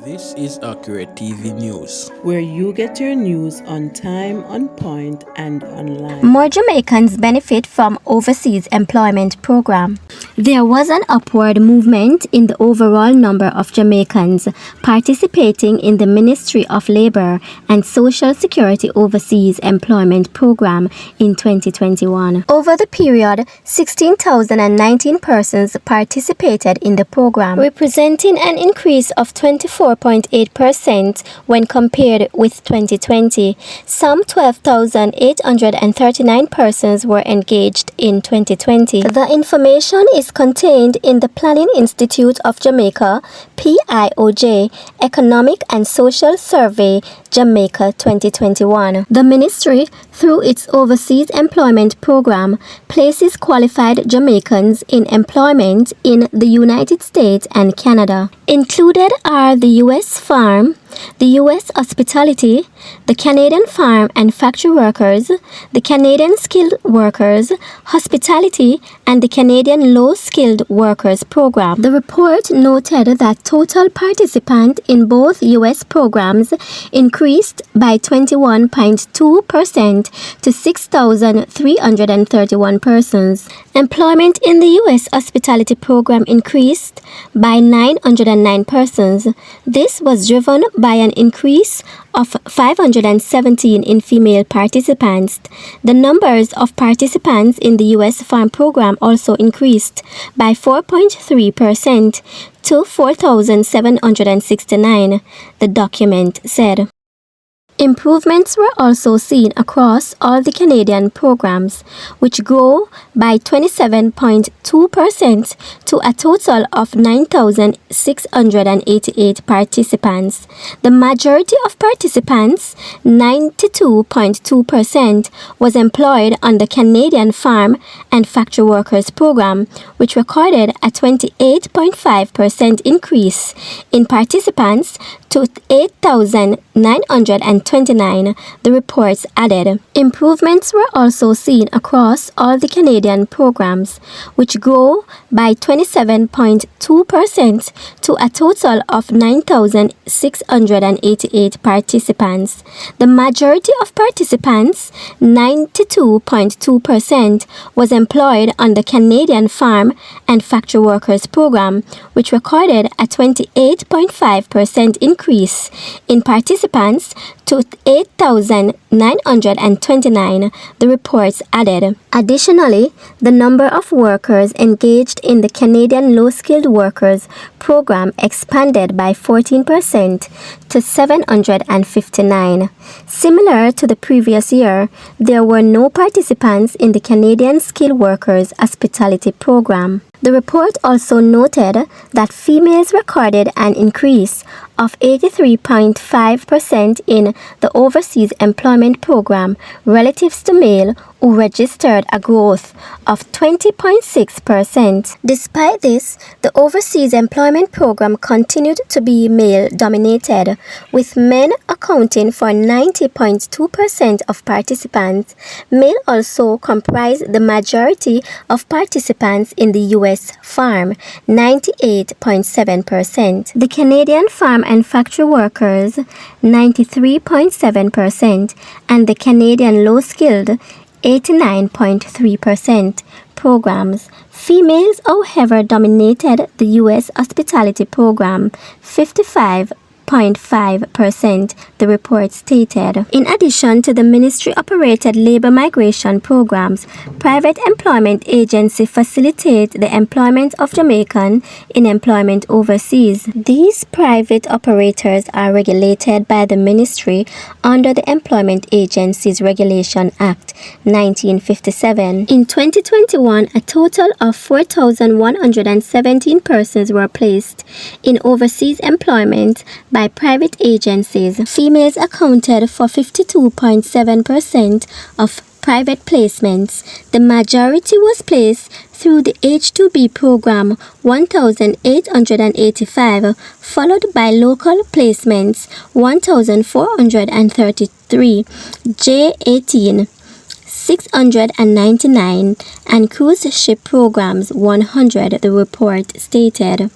This is Accurate TV News, where you get your news on time, on point, and online. More Jamaicans benefit from overseas employment program. There was an upward movement in the overall number of Jamaicans participating in the Ministry of Labour and Social Security Overseas Employment Program in 2021. Over the period, 16,019 persons participated in the program, representing an increase of 24.8% when compared with 2020. Some 12,839 persons were engaged in 2020. The information is contained in the Planning Institute of Jamaica, PIOJ, Economic and Social Survey, Jamaica 2021. The ministry, through its Overseas Employment Program, places qualified Jamaicans in employment in the United States and Canada. Included are the U.S. Farm, the U.S. Hospitality, the Canadian Farm and Factory Workers, the Canadian Skilled Workers, Hospitality, and the Canadian Low Skilled Workers Program. The report noted that total participants in both U.S. programs increased by 21.2% to 6,331 persons. Employment in the U.S. Hospitality Program increased by 909 persons. This was driven by an increase of 517 in female participants. The numbers of participants in the U.S. Farm Program also increased by 4.3% to 4,769, the document said. Improvements were also seen across all the Canadian programs, which grew by 27.2% to a total of 9,688 participants. The majority of participants, 92.2%, was employed on the Canadian Farm and Factory Workers Program, which recorded a 28.5% increase in participants to 8,929, the reports added. Improvements were also seen across all the Canadian programs, which grew by 27.2% to a total of 9,688 participants. The majority of participants, 92.2%, was employed on the Canadian Farm and Factory Workers Program, which recorded a 28.5% increase in participants to 8,929, the reports added. Additionally, the number of workers engaged in the Canadian Low Skilled Workers Program expanded by 14% to 759. Similar to the previous year, there were no participants in the Canadian Skilled Workers Hospitality Program. The report also noted that females recorded an increase of 83.5% in the Overseas Employment Program relative to male, who registered a growth of 20.6%. Despite this, the Overseas Employment Program continued to be male-dominated, with men accounting for 90.2% of participants. Male also comprised the majority of participants in the U.S. Farm, 98.7%. The Canadian Farm and Factory Workers, 93.7%, and the Canadian Low Skilled, 89.3% programs. Females, however, dominated the U.S. Hospitality Program, 55.5%, the report stated. In addition to the ministry-operated labor migration programs, private employment agencies facilitate the employment of Jamaicans in employment overseas. These private operators are regulated by the ministry under the Employment Agencies Regulation Act 1957. In 2021, a total of 4,117 persons were placed in overseas employment by private agencies. Females accounted for 52.7% of private placements. The majority was placed through the H-2B program, 1,885, followed by local placements, 1,433, J-18, 699, and cruise ship programs, 100, the report stated.